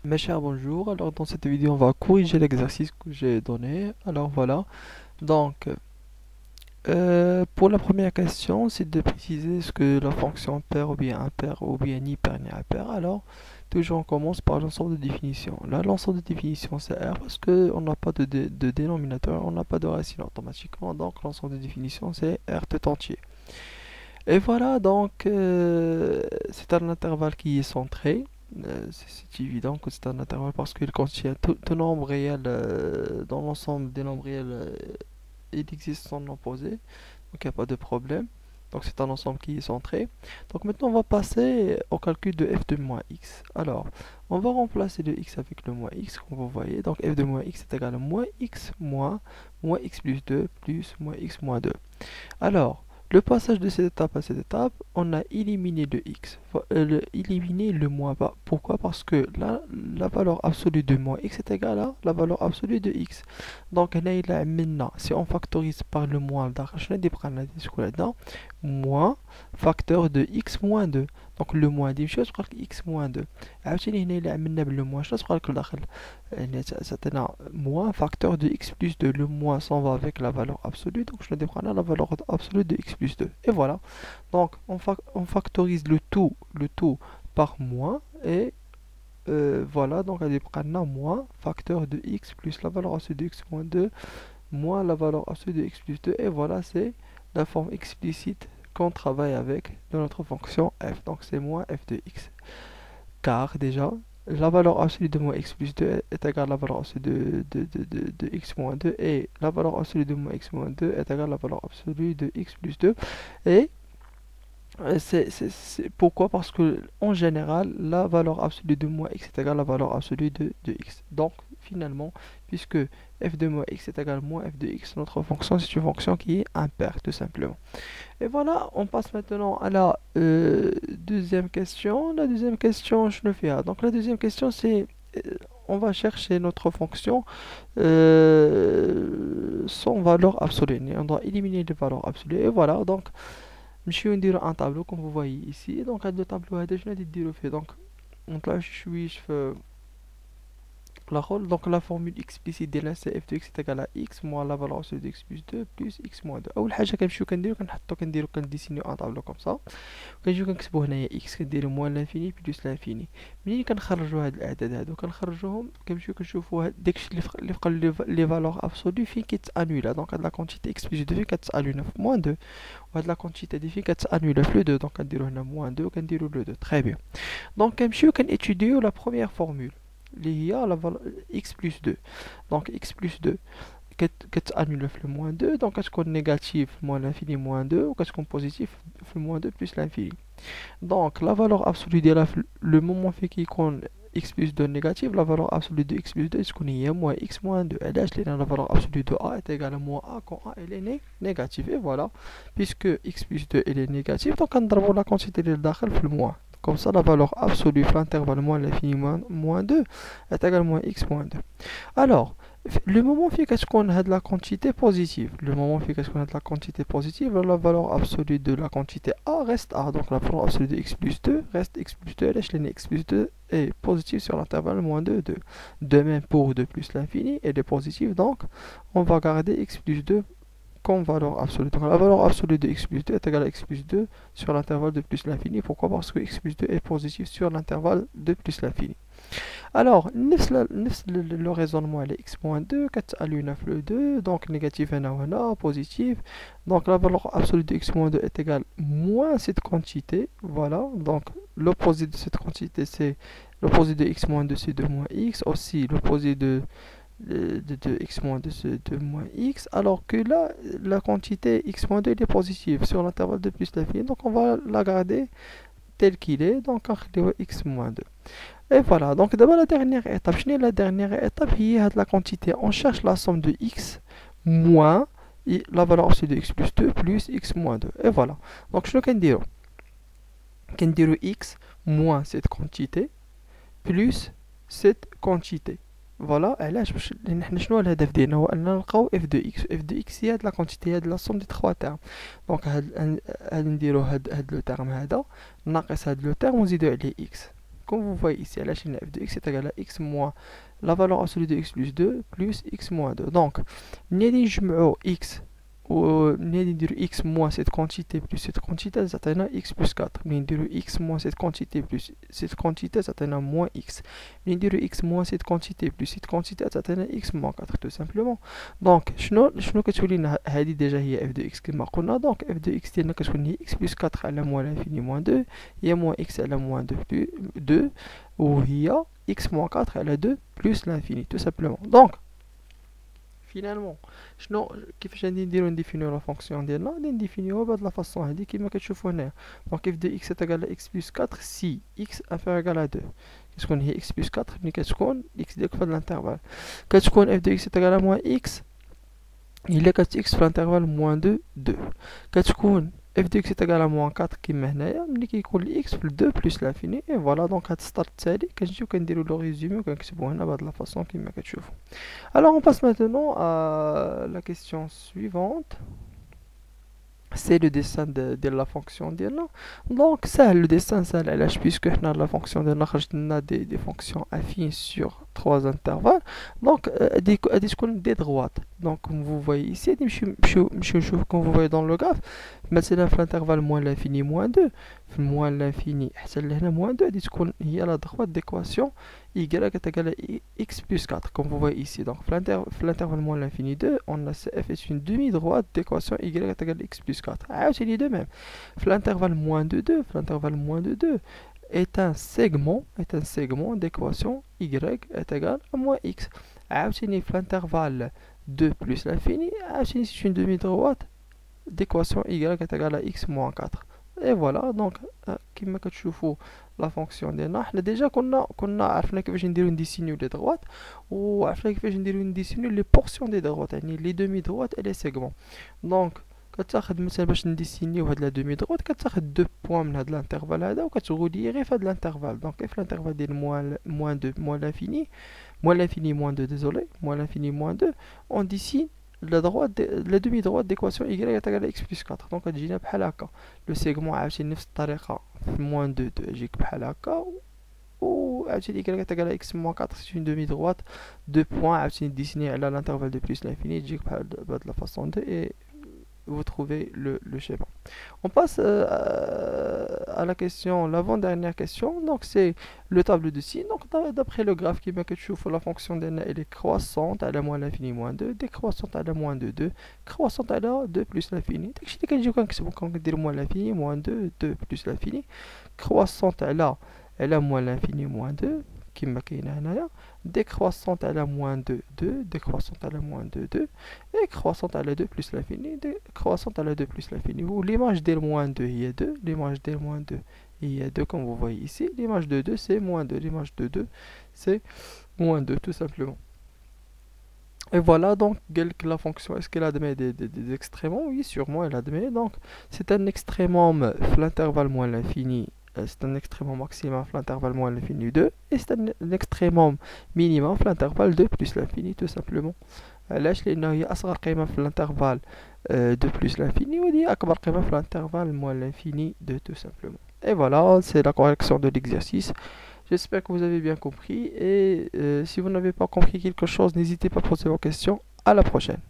Mes chers, bonjour. Alors, dans cette vidéo, on va corriger l'exercice que j'ai donné. Alors, voilà. Donc, pour la première question, c'est de préciser ce que la fonction paire ou bien impair ou bien ni pair ni impair. Alors, toujours on commence par l'ensemble de définition. Là, l'ensemble de définition, c'est R parce que on n'a pas de dénominateur, on n'a pas de racine automatiquement. Donc, l'ensemble de définition, c'est R tout entier. Et voilà, donc, c'est un intervalle qui est centré. C'est évident que c'est un intervalle parce qu'il contient tout nombre réel dans l'ensemble des nombres réels, il existe son opposé, donc il n'y a pas de problème. Donc c'est un ensemble qui est centré. Donc maintenant on va passer au calcul de f de moins x. Alors, on va remplacer le x avec le moins x, comme vous voyez. Donc f de moins x est égal à moins x moins x plus 2 plus moins x moins 2. Alors, le passage de cette étape à cette étape, on a éliminé le x, éliminé le moins bas. Pourquoi? Parce que là, la valeur absolue de moins x est égale à la valeur absolue de x. Donc, là, maintenant, si on factorise par le moins, moins facteur de x moins 2. Donc, le moins d'une chose, x moins 2. عاوتاني هنا إلا عملنا بالموان شنو تبقى لك لداخل؟ يعني تعطينا moins facteur de x plus 2. Le moins s'en va avec la valeur absolue, donc je vais prendre la valeur absolue de x plus 2. Et voilà. Donc on factorise le tout par moins et voilà. Donc on va prendre moins facteur de x plus la valeur absolue de x moins 2 moins la valeur absolue de x plus 2. Et voilà, c'est la forme explicite qu'on travaille avec dans notre fonction f. Donc c'est moins f de x. Car déjà, la valeur absolue de moins x plus 2 est égale à la valeur absolue de x moins 2 et la valeur absolue de moins x moins 2 est égale à la valeur absolue de x plus 2. Et pourquoi? Parce que en général, la valeur absolue de moins x est égale à la valeur absolue de x. Donc, finalement, puisque f de moins x est égal à moins f de x, notre fonction, c'est une fonction qui est impaire, tout simplement. Et voilà, on passe maintenant à la deuxième question. La deuxième question, je le fais. Donc, la deuxième question, c'est on va chercher notre fonction sans valeur absolue. On doit éliminer les valeurs absolues. Et voilà, donc, نمشيو نديرو un tableau comme vous voyez ici. Donc هاد لو tableau هذا شنو غادي ديرو فيه؟ donc نطلعو شويش في donc la formule explicite ديالنا c'est f de x est égal à x moins la valeur absolue de x plus 2 plus x moins 2. اول حاجه كنمشيو كنديرو كنديسينيو ان طابلو كوم سا كنجيو كنكتبو هنايا x كنديرو موان لانفيني بلس لانفيني. منين كنخرجوا هاد الاعداد هادو كنخرجوهم كنمشيو كنشوفوا داكشي اللي بقى لي فالور ابسولو فين كيتانولا. دونك هاد لا كونتيتي x plus 2 فين كتانولا في موان 2 وهاد لا كونتيتي دي فين كتانولا في لو 2. دونك كنديرو هنا موان 2 وكنديرو لو 2. تري بيان. دونك كنمشيو كنيتوديو لا بروميير فورمول اللي هي لا x plus 2. دونك x plus 2 كتانولا في الموان 2. دونك كتكون نيجاتيف موان لانفيني موان 2 وكتكون بوزيتيف في الموان 2 بلس لانفيني. دونك لا فالور ابسولو ديالها في لو مومون فين كيكون x plus 2 négatif, la valeur absolue de x plus 2 تكون هي moins x moins 2. علاش؟ لأن la valeur absolue de a est égale à moins a quand a elle est négative. Et voilà, puisque x plus 2 elle est négative, donc on la quantité اللي داخل في الموان. Comme ça, la valeur absolue في l'intervalle moins l'infini moins 2 est égale à moins x moins 2. Alors, le moment fait qu'est-ce qu'on a de la quantité positive. Le moment fait qu'est-ce qu'on a de la quantité positive, la valeur absolue de la quantité a reste a. Donc la valeur absolue de x plus 2 reste x plus 2. X plus 2 est positif sur l'intervalle moins 2, 2. De même pour 2 plus l'infini, elle est positive. Donc on va garder x plus 2 comme valeur absolue. Donc la valeur absolue de x plus 2 est égale à x plus 2 sur l'intervalle de plus l'infini. Pourquoi? Parce que x plus 2 est positif sur l'intervalle de plus l'infini. Alors, le raisonnement est x moins 2, 4 à l'une le 2, donc négatif 1 à 1, positif. Donc la valeur absolue de x moins 2 est égale à moins cette quantité. Voilà, donc l'opposé de cette quantité c'est l'opposé de x moins 2 c'est 2 moins x. Aussi l'opposé de x moins 2 c'est 2 moins x. Alors que là, la quantité x moins 2 est positive sur l'intervalle de plus l'infini. Donc on va la garder tel qu'il est. Donc on x moins 2. Et voilà, donc d'abord la dernière étape, la dernière étape, il y a de la quantité. On cherche la somme de x moins la valeur aussi de x plus 2 plus x moins 2. Et voilà. Donc je vais dire x moins cette quantité plus cette quantité. Voilà, علاش باش نحن شنو الهدف ديالنا هو اننا نلقاو f de x. f de x هي هاد لا كونتيتي هاد لا سوم دي 3 تيرم. دونك هاد نديرو هاد لو تيرم هذا ناقص هاد لو تيرم ونزيدو عليه x. comme vous voyez ici, la chaîne f de x est égale à x moins la valeur absolue de x plus 2 plus x moins 2. Donc, nous allons x ou x moins cette quantité plus cette quantité, ça atteint x plus 4. Nous allons x moins cette quantité plus cette quantité, ça atteint moins x. Nous allons x moins cette quantité plus cette quantité, ça atteint x moins 4, tout simplement. Donc, شنو كتولي لنا هذه déjà هي f de x كما قلنا. Donc, f de x ديالنا كتكون هي x plus 4 على moins l'infini moins 2 هي moins x على moins 2 plus 2 وهي x moins 4 على 2 plus l'infini, tout simplement. Donc, finalement, كيفاش غادي نديرو نديفينيو لا فونكسيون ديالنا؟ غادي نديفينيوها بهاد لا فاصون هادي كيما كتشوفوا هنايا. دونك f de x est égal à x plus 4 si x inférieur égal à 2. كتكون هي x plus 4 ملي كتكون x ديالك في هاد الانترفال. كتكون f de x est égal à moins x إلا كانت x في الانترفال moins 2 2. كتكون f de x est égal à moins 4 كيما هنايا ملي كيكون ل x في 2 بلس لانفيني. اي فوالا دونك هاد السطر التالي كنجيو كنديرو لو ريزومي وكنكتبو هنا بهاد لا فاصون كيما كتشوفوا. Alors on passe maintenant à la question suivante. C'est le dessin de la fonction ديالنا. Donc ça le dessin سهل علاش puisque حنا la fonction ديالنا خرجت لنا des fonctions affines sur 3 intervalles. Donc غادي تكون des droites. Donc comme vous voyez ici غادي نمشيو نشوف comme vous voyez dans le graphe مثلا في l'intervalle moins l'infini moins 2 في moins l'infini حتى لهنا moins 2 غادي تكون هي la droite d'équation y est égal à x plus 4 comme vous voyez ici. Donc في l'intervalle moins l'infini 2 on a f est une demi-droite d'équation y est égal à x plus 4. عاوتاني de même في l'intervalle moins de 2 في l'intervalle moins de 2 est un segment d'équation y est égal à moins x. عاوتاني في l'intervalle 2 plus l'infini عاوتاني c'est une demi-droite d'équation y est égal à x moins 4. Et voilà donc كما كتشوفوا لا فونكسيون ديالنا حنا ديجا كنا عرفنا كيفاش نديرو نديسينيو لي دروات وعرفنا كيفاش نديرو نديسينيو لي بورسيون دي دروات يعني لي دومي دروات اي لي سيغمون. دونك كتاخد مثلا باش نديسينيو هاد لا دومي دروات كتاخد دو بوين من هاد الانترفال هذا وكتغودي غير في هاد الانترفال. دونك في الانترفال ديال موان 2 موان لانفيني موان 2 désolé موان لانفيني موان 2 اون ديسين la demi-droite d'équation y est égale à x plus 4. Donc غتجينا بحال هكا لو سيغمون عاوتاني نفس الطريقه في موان 2 يجيك بحال هكا و عاوتاني y est égale à x moins 4 c'est une demi-droite de points عاوتاني ديسيني على l'intervalle de plus l'infini تجيك بهاد لا فاصون 2 et vous trouvez le schéma. On passe à la question, l'avant-dernière question. Donc c'est le tableau de signes. Donc d'après le graphe qui m'a que tu la fonction d'n elle est croissante à la moins l'infini moins 2, décroissante à la moins de 2, croissante à la 2 plus l'infini. Donc je dis qu'on dire moins l'infini moins 2, 2 plus l'infini, croissante à la moins l'infini moins 2. كما كاينه هنايا décroissante à la moins 2 2 décroissante à la moins 2 2 et croissante à la 2 plus l'infini décroissante à la 2 plus l'infini. Ou l'image des moins 2 il y a 2, l'image des moins 2 il y a 2 comme vous voyez ici. L'image de 2 c'est moins 2, l'image de 2 c'est moins 2 tout simplement. Et voilà donc la fonction est-ce qu'elle admet des extrémums? Oui sûrement elle admet. Donc c'est un extrémum l'intervalle moins l'infini. C'est un extrémum maximum في l'intervalle moins l'infini 2 et c'est un extrémum minimum في l'intervalle 2 plus l'infini tout simplement. علاش لأنه هي أصغر قيمة في l'intervalle 2 plus l'infini وهي أكبر قيمة في l'intervalle moins l'infini 2 tout simplement. Et voilà, c'est la correction de l'exercice. J'espère que vous avez bien compris et si vous n'avez pas compris quelque chose, n'hésitez pas à poser vos questions. À la prochaine.